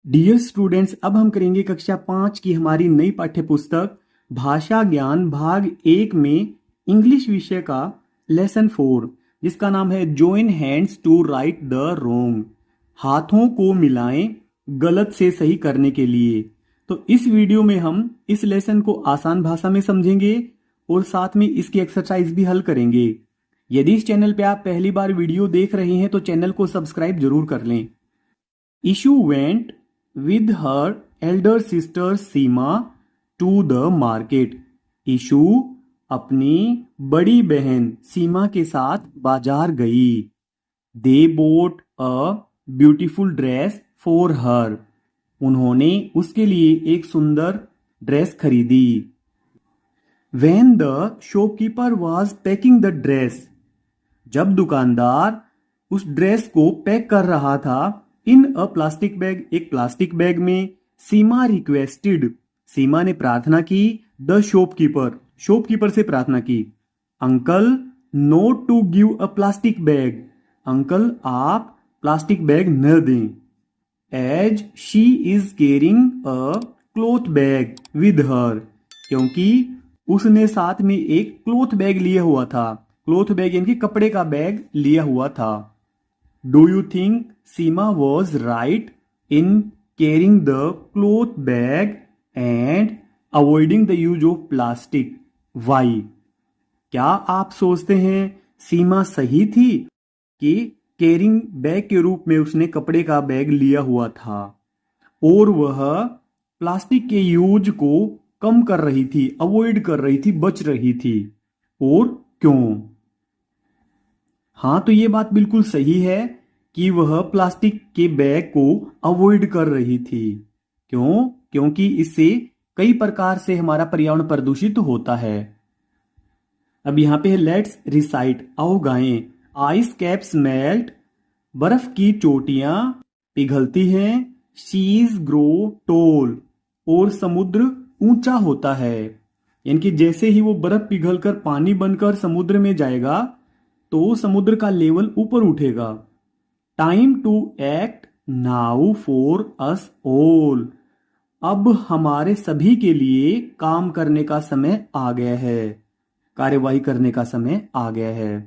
Dear students, अब हम करेंगे कक्षा 5 की हमारी नई पाठ्य पुस्तक भाषा ज्ञान भाग 1 में इंग्लिश विषय का लेसन 4, जिसका नाम है join hands to right the wrong. हाथों को मिलाएं गलत से सही करने के लिए। तो इस वीडियो में हम इस लेसन को आसान भाषा में समझेंगे और साथ में इसकी एक्सरसाइज भी हल करेंगे। यदि इस चैनल पे आप पहली बार वीडियो देख रहे हैं तो चैनल को सब्सक्राइब जरूर कर लें। Issue went with her elder sister Seema to the market। Issue अपनी बड़ी बहन सीमा के साथ बाजार गई। They bought a beautiful dress for her। उन्होंने उसके लिए एक सुंदर ड्रेस खरीदी। When the shopkeeper was packing the dress। जब दुकानदार उस ड्रेस को पैक कर रहा था इन अ प्लास्टिक बैग, एक प्लास्टिक बैग में, सीमा रिक्वेस्टेड, सीमा ने प्रार्थना की, द शॉपकीपर, शॉपकीपर से प्रार्थना की, uncle not to give a plastic bag, uncle आप प्लास्टिक बैग न दें, as she is carrying a cloth bag with her, क्योंकि उसने साथ में एक क्लॉथ बैग लिया हुआ था। क्लॉथ बैग यानी कि कपड़े का बैग लिया हुआ था। Do you think Seema was right in carrying the cloth bag and avoiding the use of plastic? Why? क्या आप सोचते हैं सीमा सही थी कि कैरिंग बैग के रूप में उसने कपड़े का बैग लिया हुआ था और वह प्लास्टिक के यूज को कम कर रही थी, अवॉइड कर रही थी, बच रही थी? और क्यों? हाँ, तो ये बात बिल्कुल सही है कि वह प्लास्टिक के बैग को अवॉइड कर रही थी। क्यों? क्योंकि इससे कई प्रकार से हमारा पर्यावरण प्रदूषित होता है। अब यहाँ पे है लेट्स रिसाइट, आओ गाएं। आइस कैप्स मेल्ट, बर्फ की चोटियां पिघलती हैं। सीज ग्रो टोल, और समुद्र ऊंचा होता है। यानी कि जैसे ही वो बर्फ पिघलकर पानी बनकर समुद्र में जाएगा तो समुद्र का लेवल ऊपर उठेगा। Time to act now for us all, अब हमारे सभी के लिए काम करने का समय आ गया है, कार्यवाही करने का समय आ गया है।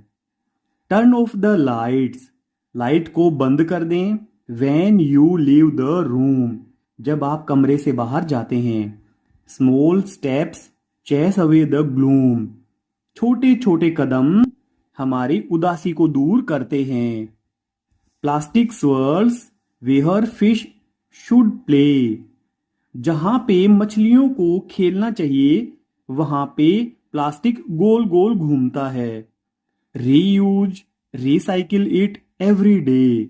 Turn off the lights, light को बंद कर दें। When you leave the room, जब आप कमरे से बाहर जाते हैं। Small steps chase away the gloom, छोटे छोटे कदम हमारी उदासी को दूर करते हैं। Plastic swirls where fish should play, जहां पे मछलियों को खेलना चाहिए वहां पे प्लास्टिक गोल गोल घूमता है। Reuse recycle it every day,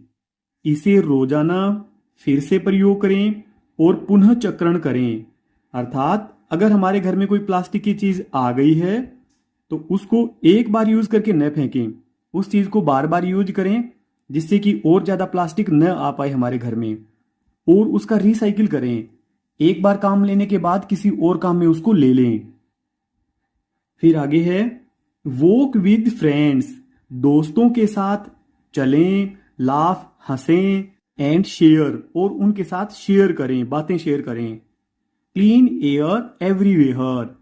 इसे रोजाना फिर से प्रयोग करें और पुनः चक्रण करें। अर्थात अगर हमारे घर में कोई प्लास्टिक की चीज आ गई है तो उसको एक बार यूज करके न फेंकें, उस चीज को बार बार यूज करें जिससे कि और ज्यादा प्लास्टिक न आ पाए हमारे घर में, और उसका रिसाइकिल करें। एक बार काम लेने के बाद किसी और काम में उसको ले लें। फिर आगे है वॉक विद फ्रेंड्स, दोस्तों के साथ चलें, लाफ हंसें, एंड शेयर, और उनके साथ शेयर करें, बातें शेयर करें। क्लीन एयर एवरीवेयर,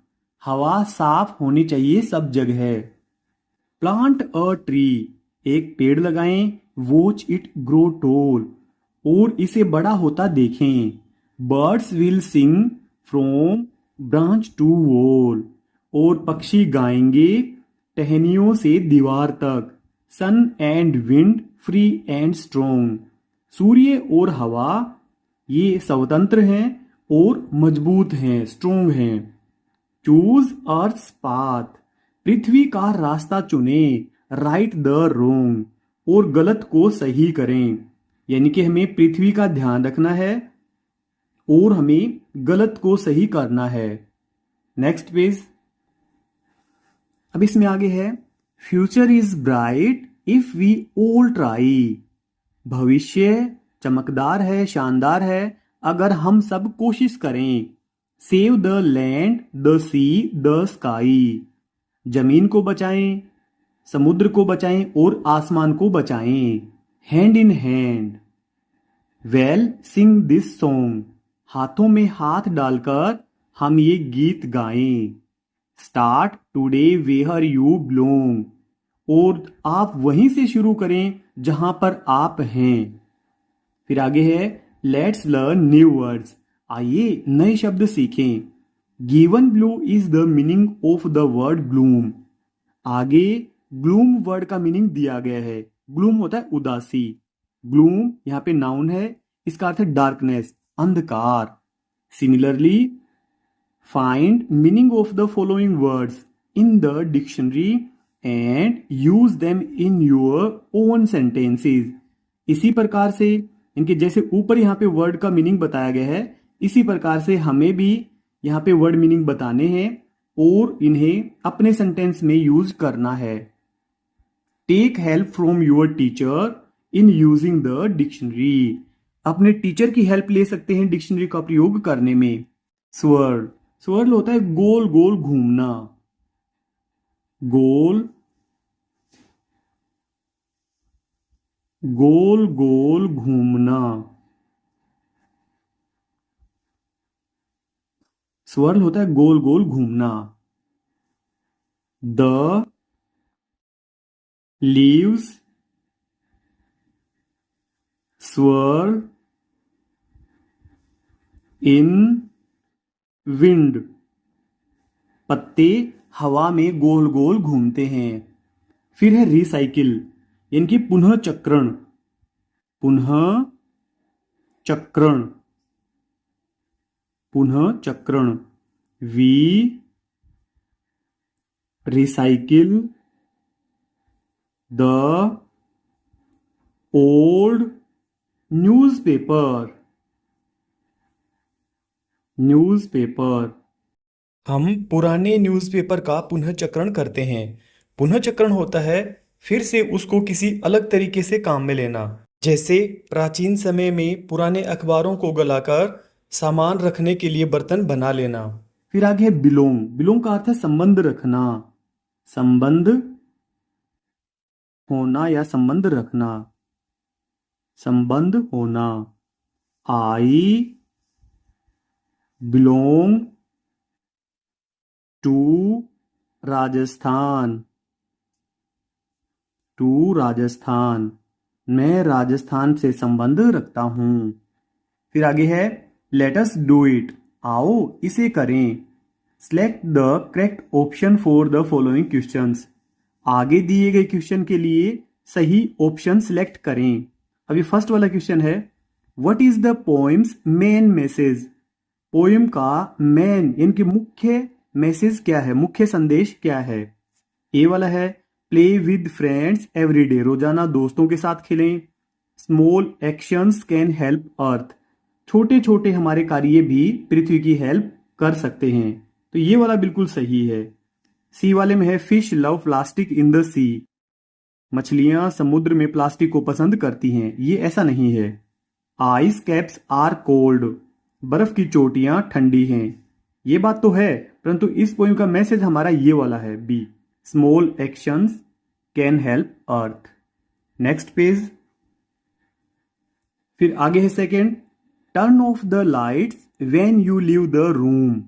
हवा साफ होनी चाहिए सब जगह। प्लांट अ ट्री, एक पेड़ लगाएं। वॉच इट ग्रो टोल, और इसे बड़ा होता देखें। Birds will sing from branch to wall, और पक्षी गाएंगे टहनियों से दीवार तक। Sun and wind free and strong, सूर्य और हवा ये स्वतंत्र हैं और मजबूत हैं, स्ट्रोंग हैं। चूज अर्थ पाथ, पृथ्वी का रास्ता चुने। राइट द रोंग, और गलत को सही करें। यानी कि हमें पृथ्वी का ध्यान रखना है और हमें गलत को सही करना है। Next page. अब इसमें आगे है future is bright if we all try, भविष्य चमकदार है, शानदार है अगर हम सब कोशिश करें। Save the land the see the sky, जमीन को बचाएं, समुद्र को बचाएं और आसमान को बचाएं। Hand in hand. We'll sing this song, हाथों में हाथ डालकर हम ये गीत गाएं। Start today where you belong, और आप वहीं से शुरू करें जहां पर आप हैं। फिर आगे है लेट्स लर्न न्यू वर्ड्स, आइए नए शब्द सीखें। Given blue is the meaning of the word gloom, आगे ग्लूम वर्ड का मीनिंग दिया गया है। ग्लूम होता है उदासी, ग्लूम यहाँ पे नाउन है, इसका अर्थ है डार्कनेस, अंधकार। Similarly find meaning of the following words in the dictionary and use them in your own sentences. इसी प्रकार से इनके जैसे ऊपर यहाँ पे वर्ड का मीनिंग बताया गया है, इसी प्रकार से हमें भी यहाँ पे वर्ड मीनिंग बताने हैं और इन्हें अपने सेंटेंस में यूज करना है। Take help from your teacher in using the dictionary, अपने टीचर की हेल्प ले सकते हैं डिक्शनरी का प्रयोग करने में। स्वर्ल, स्वर्ल होता है गोल गोल घूमना, गोल गोल गोल घूमना। स्वर्ल होता है गोल गोल घूमना। The leaves swirl in wind, पत्ते हवा में गोल गोल घूमते हैं। फिर है रिसाइकिल, इनकी पुनः चक्रण, पुनः चक्रण, पुनः चक्रण। We recycle the old newspaper, newspaper. हम पुराने न्यूज़पेपर का पुनः चक्रण करते हैं। पुनः चक्रण होता है फिर से उसको किसी अलग तरीके से काम में लेना, जैसे प्राचीन समय में पुराने अखबारों को गलाकर सामान रखने के लिए बर्तन बना लेना। फिर आगे है बिलोंग, बिलोंग का अर्थ है संबंध रखना, संबंध होना या संबंध रखना, संबंध होना। I belong to Rajasthan, to Rajasthan, मैं राजस्थान से संबंध रखता हूं। फिर आगे है लेट अस डू इट, आओ इसे करें। Select the correct option for the following questions, आगे दिए गए क्वेश्चन के लिए सही ऑप्शन सिलेक्ट करें। अभी फर्स्ट वाला क्वेश्चन है what is the poems main message, poem का मेन इनकी मुख्य मैसेज क्या है, मुख्य संदेश क्या है। ए वाला है प्ले विद फ्रेंड्स एवरीडे, रोजाना दोस्तों के साथ खेलें। स्मॉल एक्शंस कैन हेल्प अर्थ, छोटे छोटे हमारे कार्य भी पृथ्वी की हेल्प कर सकते हैं, तो ये वाला बिल्कुल सही है। सी वाले में है fish love plastic in the sea, मछलियां समुद्र में प्लास्टिक को पसंद करती हैं, ये ऐसा नहीं है। आइस कैप्स आर कोल्ड, बर्फ की चोटियां ठंडी हैं, ये बात तो है, परंतु इस पोएम का मैसेज हमारा ये वाला है B, small actions can help earth. Next page. फिर आगे है second, turn off the lights when you leave the room,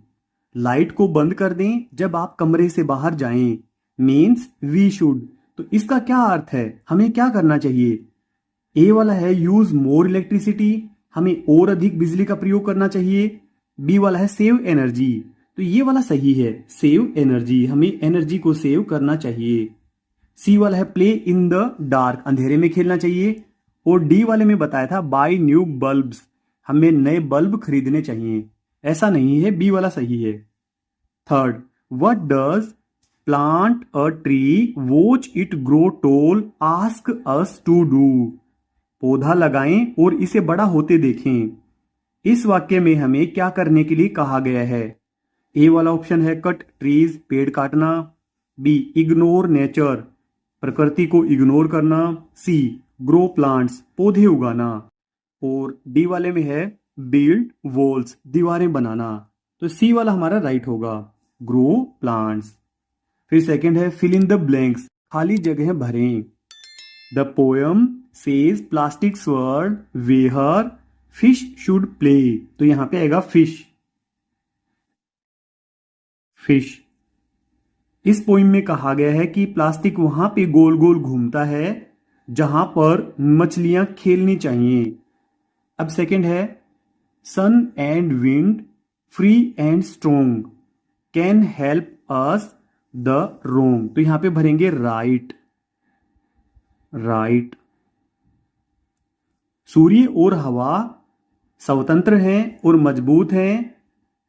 light को बंद कर दें जब आप कमरे से बाहर जाएं। मीन्स वी शुड, तो इसका क्या अर्थ है, हमें क्या करना चाहिए। ए वाला है यूज मोर इलेक्ट्रिसिटी, हमें और अधिक बिजली का प्रयोग करना चाहिए। बी वाला है सेव एनर्जी, तो ये वाला सही है, सेव एनर्जी, हमें एनर्जी को सेव करना चाहिए। सी वाला है प्ले इन द डार्क, अंधेरे में खेलना चाहिए। और डी वाले में बताया था बाय न्यू बल्ब्स, हमें नए बल्ब खरीदने चाहिए, ऐसा नहीं है, बी वाला सही है। Third, what does plant a tree watch it grow tall ask us to do, पौधा लगाएं और इसे बड़ा होते देखें, इस वाक्य में हमें क्या करने के लिए कहा गया है। ए वाला ऑप्शन है कट ट्रीज, पेड़ काटना। बी इग्नोर नेचर, प्रकृति को इग्नोर करना। सी ग्रो प्लांट्स, पौधे उगाना। और डी वाले में है बिल्ड वॉल्स, दीवारें बनाना, तो सी वाला हमारा राइट होगा, ग्रो प्लांट्स। फिर सेकंड है फिल इन द ब्लैंक्स, खाली जगह भरें। The poem says plastic sword where fish should play, तो यहां पे आएगा फिश। फिश। इस पोइम में कहा गया है कि प्लास्टिक वहां पे गोल गोल घूमता है जहां पर मछलियां खेलनी चाहिए। अब सेकंड है, sun and wind free and strong can help us the wrong, तो यहां पे भरेंगे राइट। राइट। सूर्य और हवा स्वतंत्र हैं और मजबूत हैं,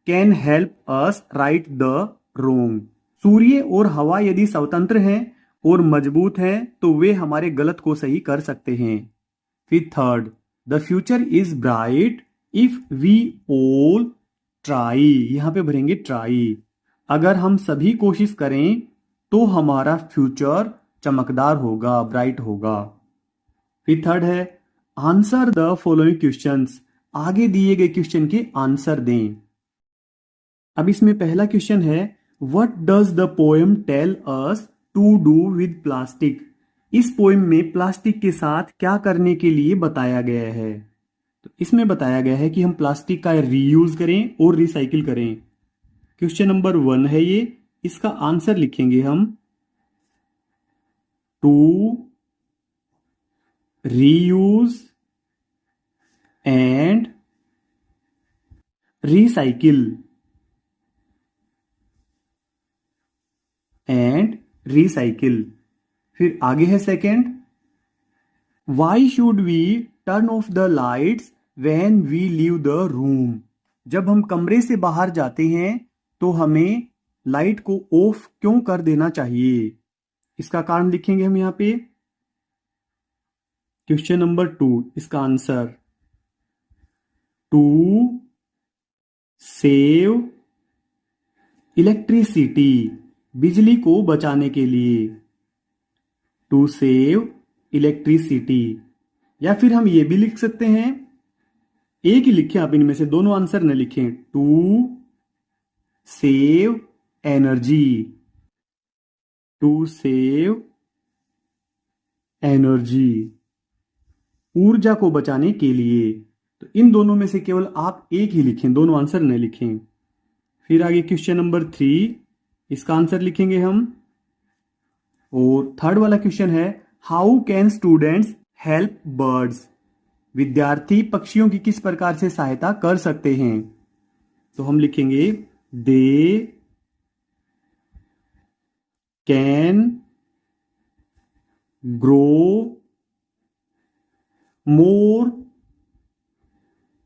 can help us right the wrong. सूर्य और हवा यदि स्वतंत्र हैं और मजबूत हैं तो वे हमारे गलत को सही कर सकते हैं। फिर third, the future is bright if we all try, यहां पे भरेंगे ट्राई। अगर हम सभी कोशिश करें तो हमारा फ्यूचर चमकदार होगा, ब्राइट होगा। फिर थर्ड है, आंसर द फॉलोइंग क्वेश्चंस, आगे दिए गए क्वेश्चन के आंसर दें। अब इसमें पहला क्वेश्चन है, what does the poem tell us to do with plastic, इस पोएम में प्लास्टिक के साथ क्या करने के लिए बताया गया है। तो इसमें बताया गया है कि हम प्लास्टिक का रीयूज करें और रिसाइकिल करें। क्वेश्चन नंबर 1 है ये, इसका आंसर लिखेंगे हम, to reuse and recycle. And recycle. फिर आगे है second, why should we turn off the lights when we leave the room, जब हम कमरे से बाहर जाते हैं तो हमें लाइट को ऑफ क्यों कर देना चाहिए। इसका कारण लिखेंगे हम यहां पे। क्वेश्चन नंबर 2, इसका आंसर, टू सेव इलेक्ट्रिसिटी, बिजली को बचाने के लिए। To save electricity. या फिर हम ये भी लिख सकते हैं, एक ही लिखें आप, इनमें से दोनों आंसर न लिखें, to save energy. To save energy, ऊर्जा को बचाने के लिए। तो इन दोनों में से केवल आप एक ही लिखें, दोनों आंसर न लिखें। फिर आगे क्वेश्चन नंबर 3, इसका आंसर लिखेंगे हम। और थर्ड वाला क्वेश्चन है, how can students help birds, विद्यार्थी पक्षियों की किस प्रकार से सहायता कर सकते हैं। तो हम लिखेंगे, they can grow more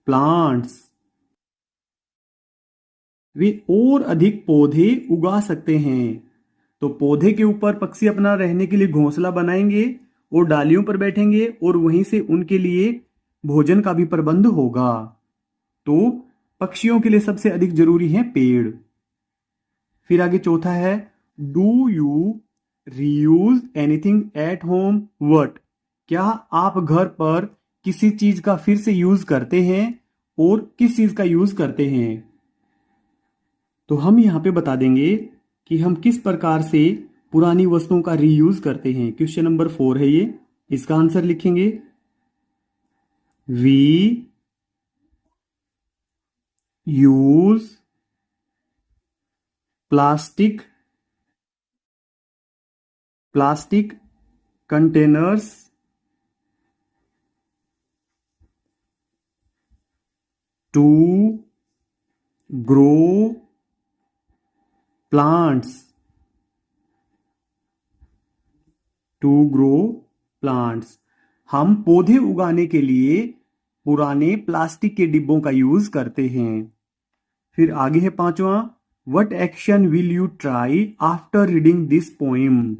plants, वे और अधिक पौधे उगा सकते हैं। तो पौधे के ऊपर पक्षी अपना रहने के लिए घोंसला बनाएंगे और डालियों पर बैठेंगे और वहीं से उनके लिए भोजन का भी प्रबंध होगा। तो पक्षियों के लिए सबसे अधिक जरूरी है पेड़। फिर आगे चौथा है, do you reuse anything at home what, क्या आप घर पर किसी चीज का फिर से यूज करते हैं और किस चीज का यूज करते हैं। तो हम यहां पे बता देंगे कि हम किस प्रकार से पुरानी वस्तुओं का रीयूज करते हैं। क्वेश्चन नंबर 4 है ये, इसका आंसर लिखेंगे, we use plastic containers to grow plants. हम पौधे उगाने के लिए पुराने प्लास्टिक के डिब्बों का यूज करते हैं। फिर आगे है पांचवा, what action will you try after reading this poem,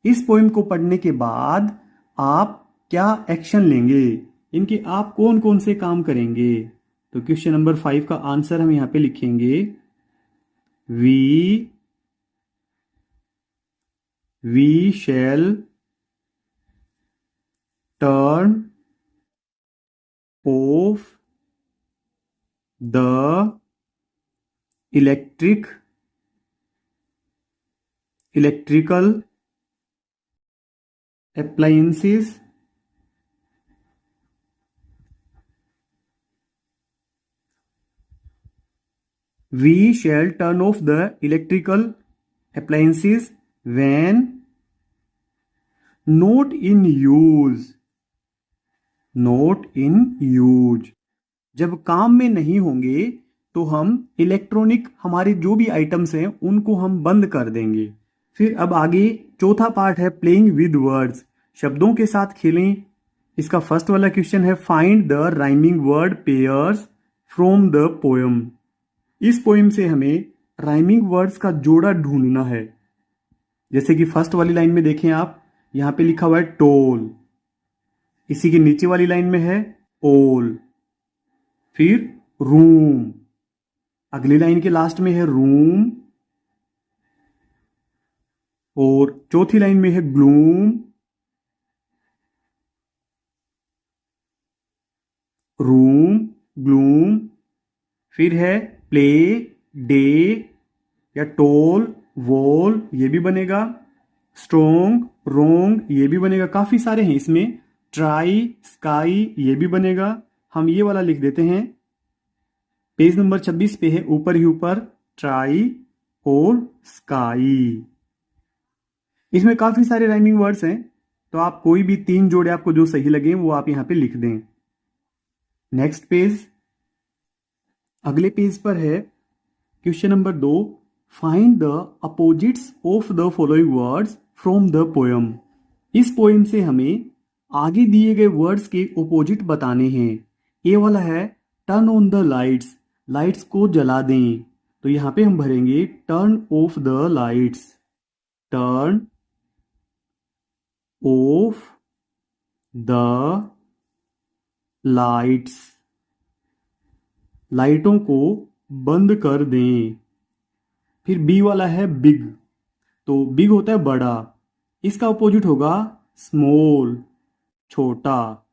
इस पोएम को पढ़ने के बाद आप क्या एक्शन लेंगे, इनके आप कौन कौन से काम करेंगे। तो क्वेश्चन नंबर 5 का आंसर हम यहां पे लिखेंगे, we shall turn off the electrical appliances we shall turn off the electrical appliances when not in use. Not in use, जब काम में नहीं होंगे तो हम इलेक्ट्रॉनिक हमारे जो भी आइटम्स हैं उनको हम बंद कर देंगे। फिर अब आगे चौथा पार्ट है प्लेइंग विद वर्ड्स, शब्दों के साथ खेलें। इसका फर्स्ट वाला क्वेश्चन है find the rhyming word pairs from the poem. इस पोयम से हमें राइमिंग वर्ड्स का जोड़ा ढूंढना है। जैसे कि फर्स्ट वाली लाइन में देखें आप, यहां पे लिखा हुआ है टोल, इसी के नीचे वाली लाइन में है ओल, फिर रूम, अगली लाइन के लास्ट में है रूम, और चौथी लाइन में है ग्लूम, रूम, ग्लूम, फिर है प्ले, डे या टोल, वॉल, ये भी बनेगा, स्ट्रोंग, रोंग, ये भी बनेगा, काफी सारे हैं इसमें, ट्राई, स्काई, ये भी बनेगा। हम ये वाला लिख देते हैं, पेज नंबर 26 पे है ऊपर ही ऊपर, ट्राई और स्काई। इसमें काफी सारे राइमिंग वर्ड्स हैं, तो आप कोई भी 3 जोड़े आपको जो सही लगे वो आप यहां पे लिख दें। नेक्स्ट पेज, अगले पेज पर है question number 2, find the opposites of the following words from the poem. इस पोयम से हमें आगे दिए गए वर्ड्स के ओपोजिट बताने हैं। ये वाला है turn on the lights, lights को जला दें, तो यहां पे हम भरेंगे turn off the lights, turn off the lights, लाइटों को बंद कर दें। फिर बी वाला है बिग, तो बिग होता है बड़ा, इसका अपोजिट होगा स्मॉल, छोटा।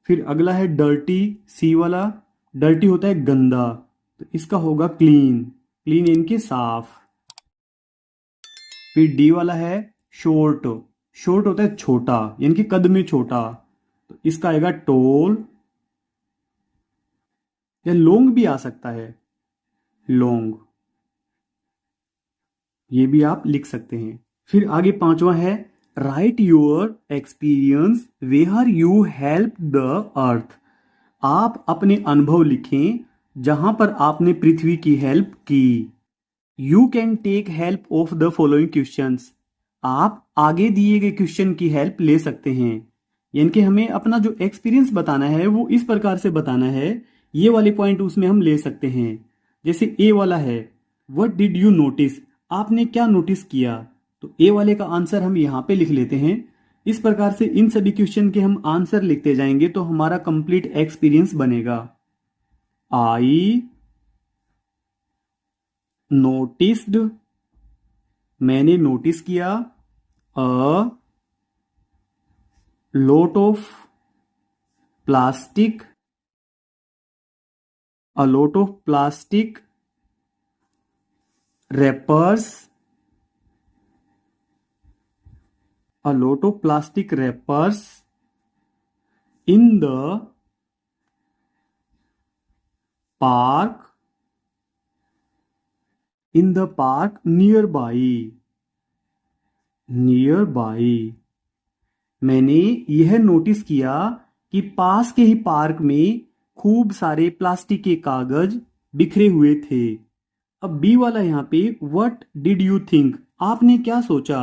फिर अगला है डर्टी, सी वाला, डर्टी होता है गंदा, तो इसका होगा क्लीन, क्लीन यानी कि साफ। फिर डी वाला है शॉर्ट, शॉर्ट होता है छोटा यानी कि कद में छोटा, तो इसका आएगा टोल, या लॉन्ग भी आ सकता है, लॉन्ग, ये भी आप लिख सकते हैं। फिर आगे पांचवा है write your experience where you help the earth. आप अपने अनुभव लिखें जहां पर आपने पृथ्वी की हेल्प की। You can take help of the following questions. आप आगे दिए गए क्वेश्चन की हेल्प ले सकते हैं, यानी कि हमें अपना जो एक्सपीरियंस बताना है वो इस प्रकार से बताना है, ये वाले पॉइंट उसमें हम ले सकते हैं। जैसे ए वाला है व्हाट डिड यू नोटिस, आपने क्या नोटिस किया, तो ए वाले का आंसर हम यहां पे लिख लेते हैं। इस प्रकार से इन सभी क्वेश्चन के हम आंसर लिखते जाएंगे तो हमारा कंप्लीट एक्सपीरियंस बनेगा। आई नोटिस्ड, मैंने नोटिस किया, अ lot of plastic, a lot of plastic wrappers, a lot of plastic wrappers in the park, in the park nearby, nearby। मैंने यह नोटिस किया कि पास के ही पार्क में खूब सारे प्लास्टिक के कागज बिखरे हुए थे। अब बी वाला यहां पे व्हाट डिड यू थिंक, आपने क्या सोचा।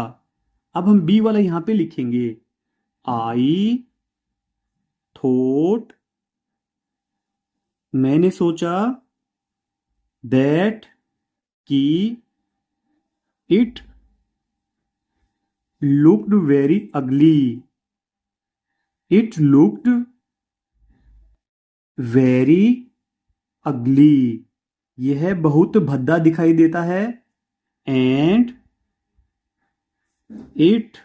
अब हम बी वाला यहां पे लिखेंगे आई थॉट, मैंने सोचा, दैट कि it looked very ugly, it looked very ugly, यह बहुत भद्दा दिखाई देता है, and it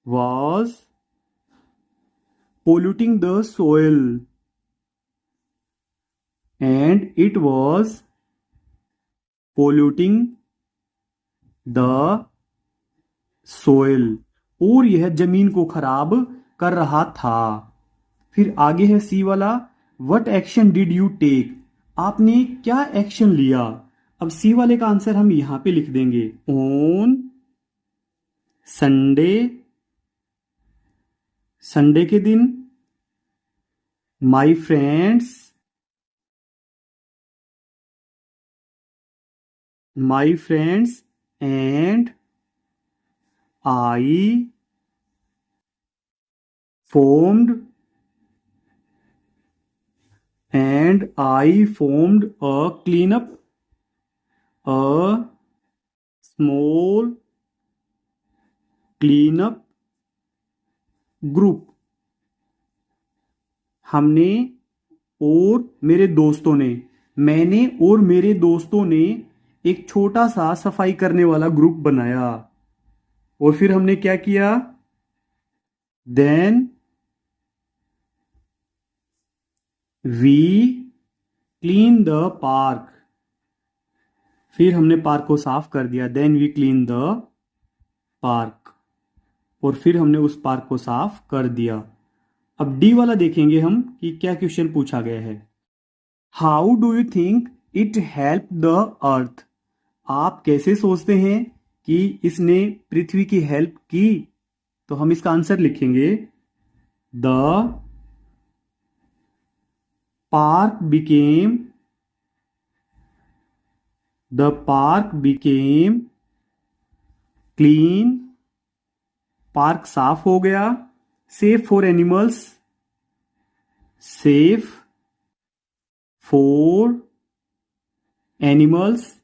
was polluting the soil, and it was polluting the soil, और यह जमीन को खराब कर रहा था। फिर आगे है सी वाला what action did you take, आपने क्या एक्शन लिया। अब सी वाले का आंसर हम यहां पे लिख देंगे, ऑन संडे, संडे के दिन, my friends, my friends and I formed a cleanup, a small cleanup group। हमने और मेरे दोस्तों ने, मैंने और मेरे दोस्तों ने एक छोटा सा सफाई करने वाला ग्रुप बनाया। और फिर हमने क्या किया, then we clean the park, फिर हमने पार्क को साफ कर दिया, then we clean the park, और फिर हमने उस पार्क को साफ कर दिया। अब डी वाला देखेंगे हम कि क्या क्वेश्चन पूछा गया है। How do you think it help the earth. आप कैसे सोचते हैं कि इसने पृथ्वी की हेल्प की। तो हम इसका आंसर लिखेंगे, the park became clean, park साफ हो गया, safe for animals, safe for animals,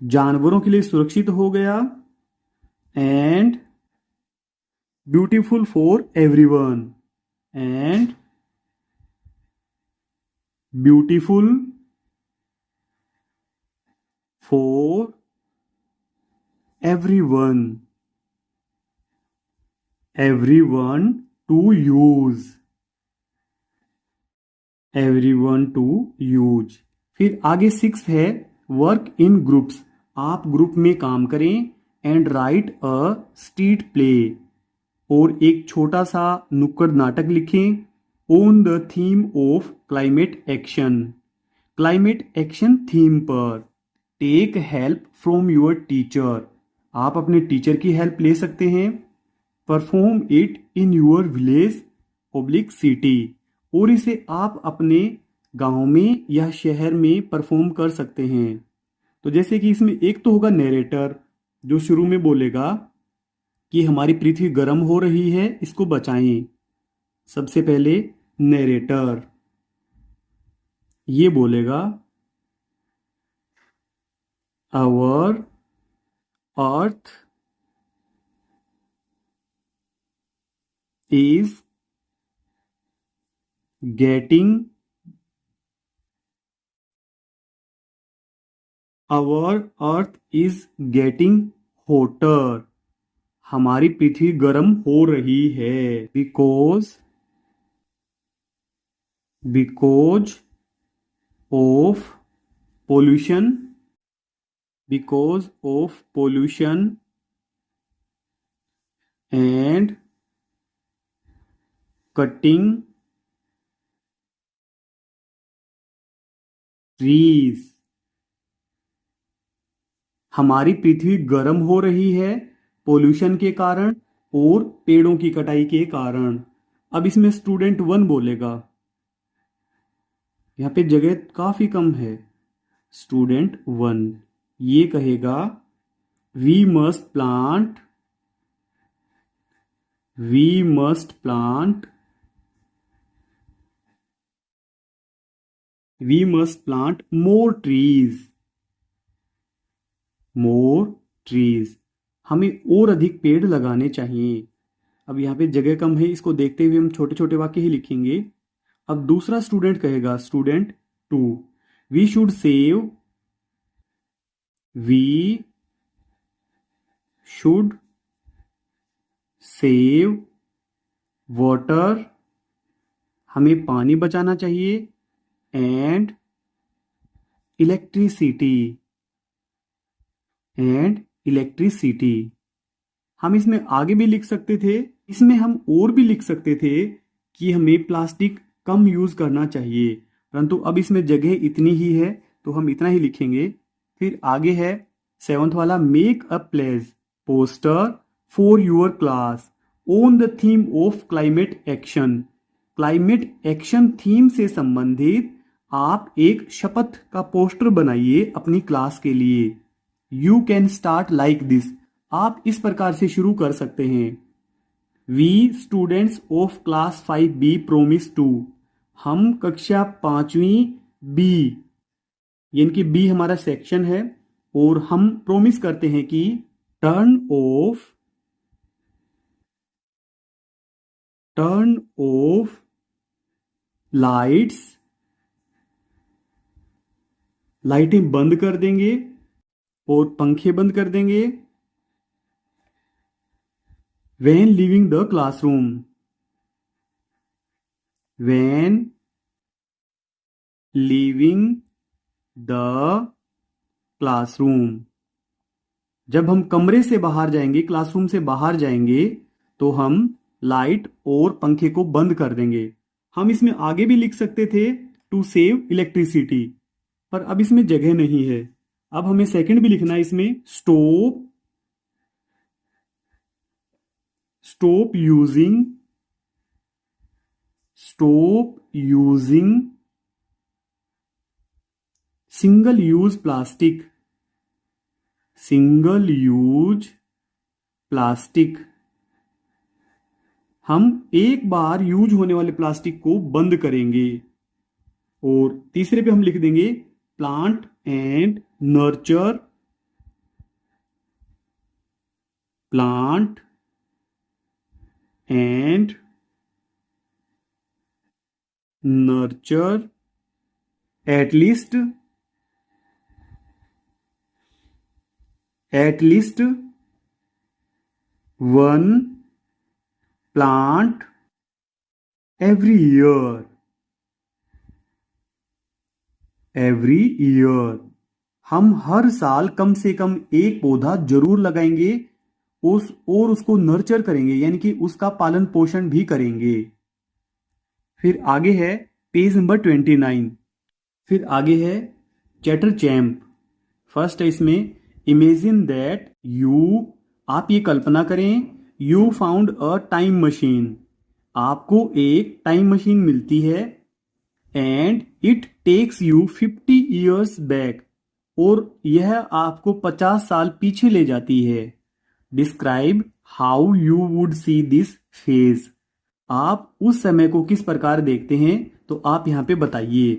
जानवरों के लिए सुरक्षित हो गया, and beautiful for everyone, and beautiful for everyone, everyone to use, everyone to use। फिर आगे 6 है, वर्क इन ग्रुप्स। आप ग्रुप में काम करें, and write a street play, और एक छोटा सा नुक्कड़ नाटक लिखें on the theme of climate action, climate action theme पर। Take help from your teacher, आप अपने टीचर की हेल्प ले सकते हैं। Perform it in your village public city, और इसे आप अपने गांव में या शहर में परफॉर्म कर सकते हैं। तो जैसे कि इसमें एक तो होगा नरेटर, जो शुरू में बोलेगा कि हमारी पृथ्वी गर्म हो रही है, इसको बचाएं। सबसे पहले नरेटर ये बोलेगा, our earth is getting, our earth is getting hotter, हमारी पृथ्वी गर्म हो रही है, because of pollution, because of pollution and cutting trees, हमारी पृथ्वी गर्म हो रही है पोल्यूशन के कारण और पेड़ों की कटाई के कारण। अब इसमें स्टूडेंट 1 बोलेगा, यहाँ पे जगह काफी कम है। स्टूडेंट 1 ये कहेगा, we must plant more trees, हमें और अधिक पेड़ लगाने चाहिए। अब यहाँ पे जगह कम है, इसको देखते हुए हम छोटे छोटे वाक्य ही लिखेंगे। अब दूसरा स्टूडेंट कहेगा, student 2, we should save water, हमें पानी बचाना चाहिए, एंड इलेक्ट्रिसिटी। हम इसमें आगे भी लिख सकते थे, इसमें हम और भी लिख सकते थे कि हमें प्लास्टिक कम यूज करना चाहिए। परंतु अब इसमें जगह इतनी ही है तो हम इतना ही लिखेंगे। फिर आगे है 7th वाला, make a pledge poster for your class on the theme of climate action. Climate action theme से संबंधित आप एक शपथ का पोस्टर बनाइए अपनी क्लास के लिए। You can start like this, आप इस प्रकार से शुरू कर सकते हैं। We students of class 5B promise to, हम कक्षा 5वीं बी, यानी कि बी हमारा सेक्शन है, और हम प्रोमिस करते हैं कि टर्न ऑफ लाइट्स, लाइटें बंद कर देंगे और पंखे बंद कर देंगे। When leaving the classroom, when leaving the classroom, जब हम कमरे से बाहर जाएंगे, क्लासरूम से बाहर जाएंगे, तो हम लाइट और पंखे को बंद कर देंगे। हम इसमें आगे भी लिख सकते थे टू सेव इलेक्ट्रिसिटी, पर अब इसमें जगह नहीं है। अब हमें सेकंड भी लिखना है इसमें, stop using single use plastic. हम एक बार यूज होने वाले प्लास्टिक को बंद करेंगे। और तीसरे पे हम लिख देंगे plant and nurture at least one plant every year। हम हर साल कम से कम एक पौधा जरूर लगाएंगे और उसको नर्चर करेंगे, यानी कि उसका पालन पोषण भी करेंगे। फिर आगे है पेज नंबर 29। फिर आगे है चैटर चैम्प। फर्स्ट है इसमें, इमेजिन दैट यू, आप ये कल्पना करें, you found a time machine, आपको एक टाइम मशीन मिलती है, and it takes you 50 years back, और यह आपको 50 साल पीछे ले जाती है। Describe how you would see this phase, आप उस समय को किस प्रकार देखते हैं, तो आप यहां पे बताइए।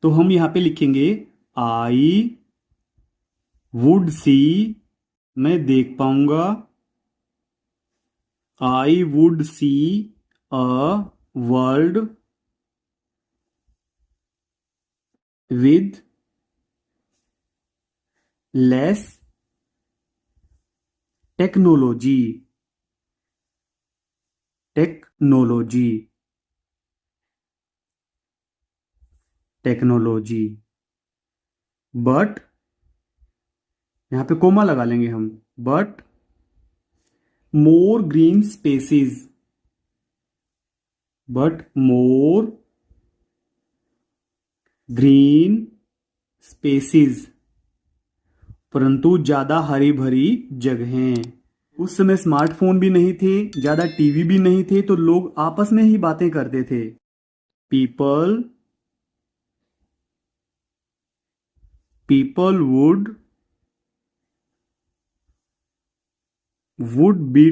तो हम यहां पे लिखेंगे आई वुड सी, मैं देख पाऊंगा, I would see a world with less technology but, यहां पे कोमा लगा लेंगे हम, बट मोर ग्रीन स्पेसीज, परंतु ज्यादा हरी भरी जगहें। उस समय स्मार्टफोन भी नहीं थे, ज्यादा टीवी भी नहीं थे, तो लोग आपस में ही बातें करते थे। People would be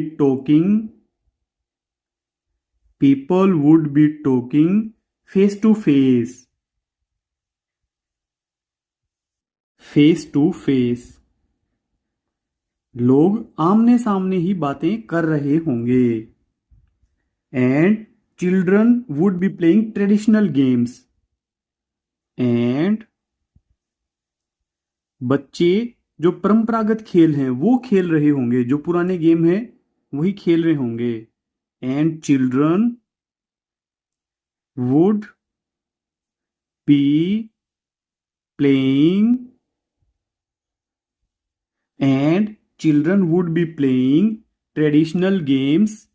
talking face to face, लोग आमने सामने ही बातें कर रहे होंगे। And children would be playing traditional games, and बच्चे जो परंपरागत खेल हैं वो खेल रहे होंगे, जो पुराने गेम हैं वही खेल रहे होंगे। And children would be playing traditional games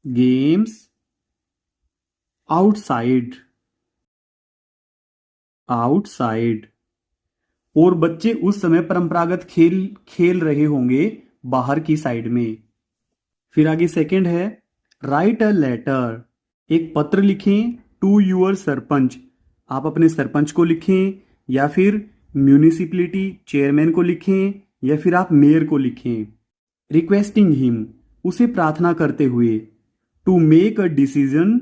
games outside, outside. और बच्चे उस समय परंपरागत खेल खेल रहे होंगे बाहर की साइड में। फिर आगे सेकंड है राइट अ लेटर, एक पत्र लिखें टू यूअर सरपंच, आप अपने सरपंच को लिखें या फिर म्यूनिसिपैलिटी चेयरमैन को लिखें या फिर आप मेयर को लिखें। रिक्वेस्टिंग हिम, उसे प्रार्थना करते हुए। टू मेक अ डिसीजन,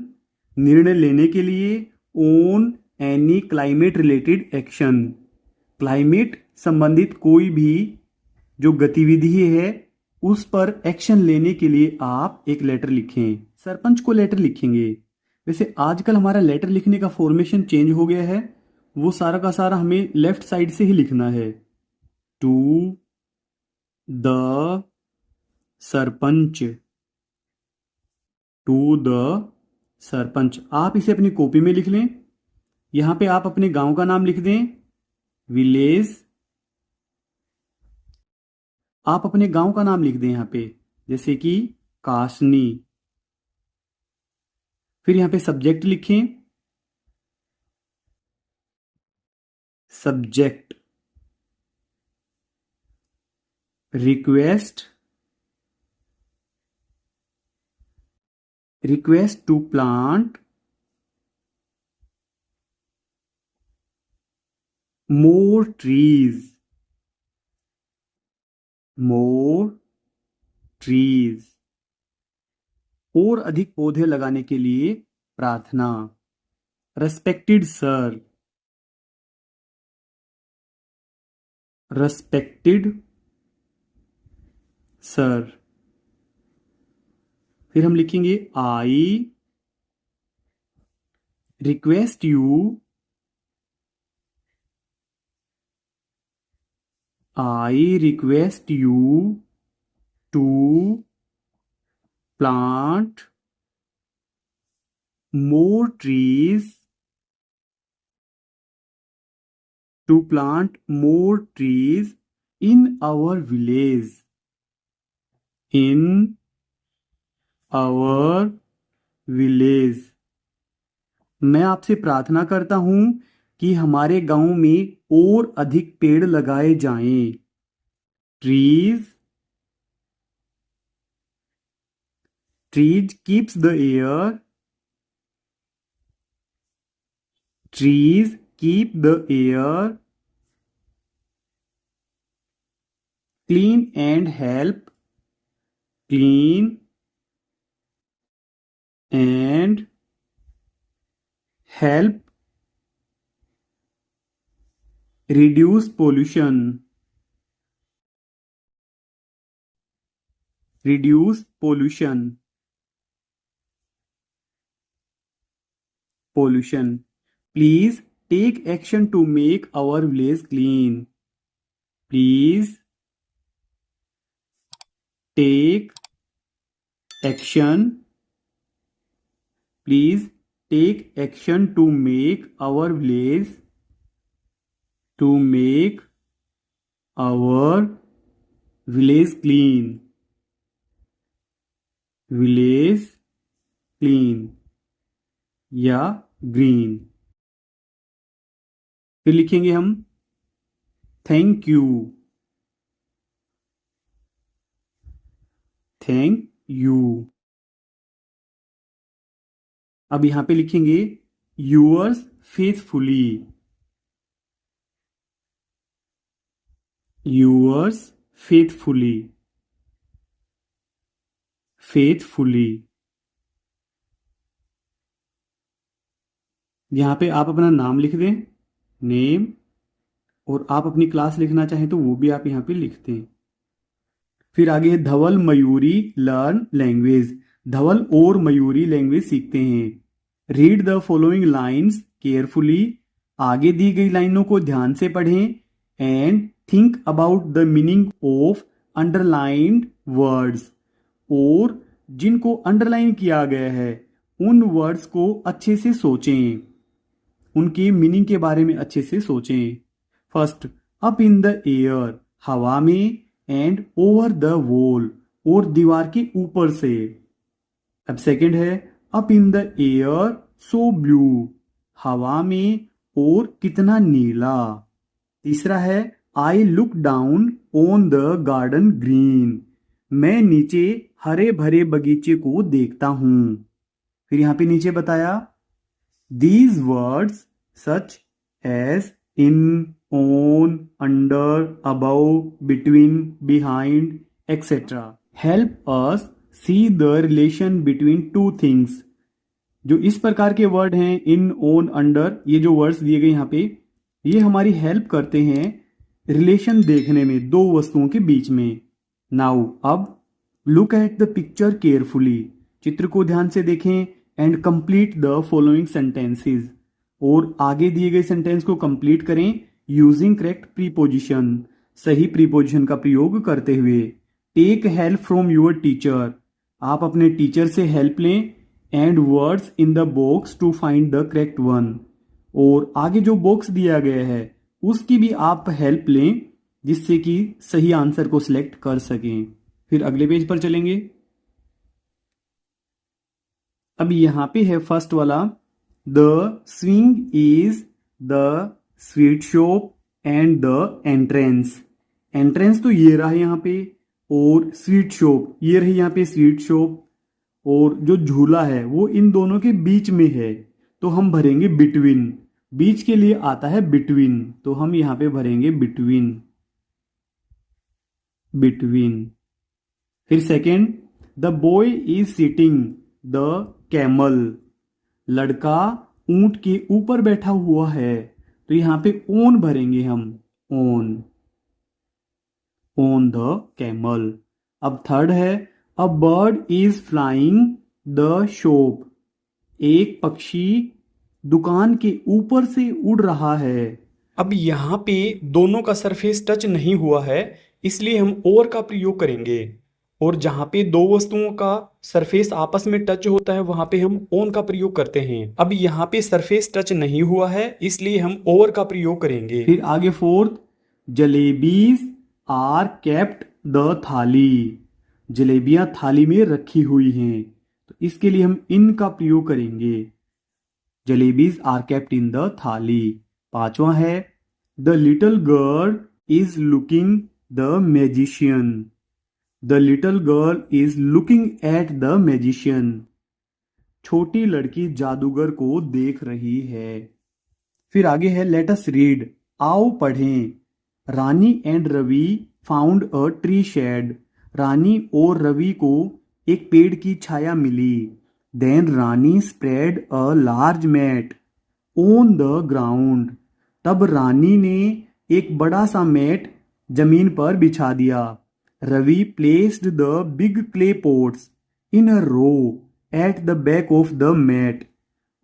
निर्णय लेने के लिए। On any climate related action, climate संबंधित कोई भी जो गतिविधि है उस पर एक्शन लेने के लिए आप एक लेटर लिखें। सरपंच को लेटर लिखेंगे। वैसे आजकल हमारा लेटर लिखने का फॉर्मेशन चेंज हो गया है, वो सारा का सारा हमें लेफ्ट साइड से ही लिखना है। To the sarpanch, to the sarpanch. आप इसे अपनी कॉपी में लिख लें। यहां पे आप अपने गांव का नाम लिख दें, विलेज। आप अपने गांव का नाम लिख दें यहां पे, जैसे कि कासनी। फिर यहां पे सब्जेक्ट लिखें, subject request, request to plant more trees, more trees. और अधिक पौधे लगाने के लिए प्रार्थना। Respected sir, respected sir. फिर हम लिखेंगे I request you, I request you to plant more trees, to plant more trees in our village, in our village। मैं आपसे प्रार्थना करता हूं कि हमारे गांव में और अधिक पेड़ लगाए जाएं। Trees, trees keeps the air, trees keep the air clean and help, clean and help reduce pollution, reduce pollution, pollution। Please take action to make our village clean, please take action, please take action to make our village, to make our village clean, village clean या green. फिर लिखेंगे हम thank you, thank you. अब यहां पे लिखेंगे yours faithfully, yours faithfully, faithfully. यहां पे आप अपना नाम लिख दें, नेम, और आप अपनी क्लास लिखना चाहें तो वो भी आप यहां पे लिख दें। फिर आगे है धवल मयूरी लर्न लैंग्वेज, धवल और मयूरी लैंग्वेज सीखते हैं। Read the following lines carefully, आगे दी गई लाइनों को ध्यान से पढ़ें। And think about the meaning of underlined words, और जिनको अंडरलाइन किया गया है उन वर्ड्स को अच्छे से सोचें, उनके मीनिंग के बारे में अच्छे से सोचें। First, up in the air, हवा में। एंड ओवर द वॉल, और दीवार के ऊपर से। अब सेकंड है up in the air so blue, हवा में और कितना नीला। तीसरा है I look down on the garden green, मैं नीचे हरे भरे बगीचे को देखता हूं। फिर यहां पे नीचे बताया these words such as in, on, under, above, between, behind etcetera help us see the relation between two things. जो इस प्रकार के वर्ड हैं इन, ऑन, अंडर, ये जो वर्ड्स दिए गए यहाँ पे, ये हमारी हेल्प करते हैं रिलेशन देखने में दो वस्तुओं के बीच में। नाउ अब look at the picture carefully, चित्र को ध्यान से देखें and complete the following sentences, और आगे दिए गए सेंटेंस को कंप्लीट करें यूजिंग करेक्ट प्रीपोजिशन, सही प्रीपोजिशन का प्रयोग करते हुए। Take help from your teacher, आप अपने टीचर से हेल्प लें and words in the box to find the correct one, और आगे जो बॉक्स दिया गया है उसकी भी आप हेल्प लें जिससे कि सही आंसर को सिलेक्ट कर सकें। फिर अगले पेज पर चलेंगे। अब यहां पे है फर्स्ट वाला, the swing is the sweet shop and the entrance. Entrance तो ये रहा यहाँ पे, और स्वीट शॉप ये रही यहाँ पे स्वीट शॉप, और जो झूला है वो इन दोनों के बीच में है, तो हम भरेंगे बिटवीन। बीच के लिए आता है बिटवीन, तो हम यहां पे भरेंगे बिटवीन, बिटवीन। फिर second, the boy is sitting the camel, लड़का ऊंट के ऊपर बैठा हुआ है, तो यहां पे ओन भरेंगे हम, ओन, ऑन द कैमल। अब थर्ड है a bird is flying the shop, एक पक्षी दुकान के ऊपर से उड़ रहा है। अब यहाँ पे दोनों का सरफेस टच नहीं हुआ है, इसलिए हम और का प्रयोग करेंगे, और जहां पे दो वस्तुओं का सरफेस आपस में टच होता है वहां पे हम ऑन का प्रयोग करते हैं। अब यहाँ पे सरफेस टच नहीं हुआ है इसलिए हम और का प्रयोग करेंगे। फिर आगे fourth, jalebis are kept the thali, जलेबियां थाली में रखी हुई हैं, तो इसके लिए हम इन का प्रयोग करेंगे, jalebis are kept in the thali. पांचवा है the little girl is looking the magician, the little girl is looking at the magician, छोटी लड़की जादूगर को देख रही है। फिर आगे है लेट अस रीड, आओ पढ़ें। Rani and Ravi found a tree shade, Rani और रवि को एक पेड़ की छाया मिली। Then Rani spread a large mat on the ground, तब रानी ने एक बड़ा सा मैट जमीन पर बिछा दिया। Ravi placed the big clay pots in a row at the back of the mat,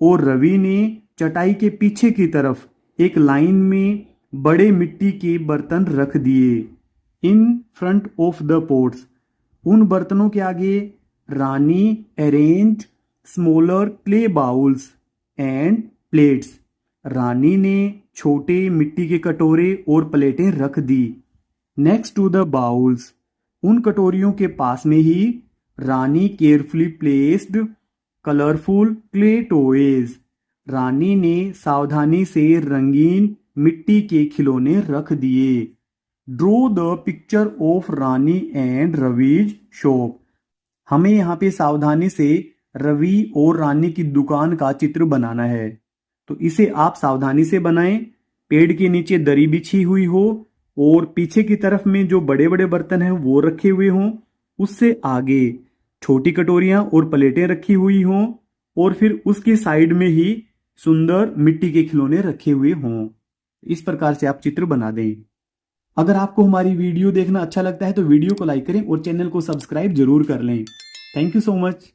और रवि ने चटाई के पीछे की तरफ एक लाइन में बड़े मिट्टी के बर्तन रख दिए। In front of the pots, उन बर्तनों के आगे Rani arrange smaller clay bowls and plates, Rani ने छोटे मिट्टी के कटोरे और प्लेटें रख दी। नेक्स्ट टू द बाउल्स, उन कटोरियों के पास में ही Rani carefully placed colourful clay toys, Rani ने सावधानी से रंगीन मिट्टी के खिलौने रख दिए। Draw the picture of Rani and Ravi's shop, हमें यहाँ पे सावधानी से रवि और रानी की दुकान का चित्र बनाना है, तो इसे आप सावधानी से बनाएं। पेड़ के नीचे दरी बिछी हुई हो और पीछे की तरफ में जो बड़े बड़े बर्तन हैं वो रखे हुए हों, उससे आगे छोटी कटोरियां और प्लेटें रखी हुई हों, और फिर उसके साइड में ही सुंदर मिट्टी के खिलौने रखे हुए हों। इस प्रकार से आप चित्र बना दें। अगर आपको हमारी वीडियो देखना अच्छा लगता है तो वीडियो को लाइक करें और चैनल को सब्सक्राइब जरूर कर लें। Thank you so much.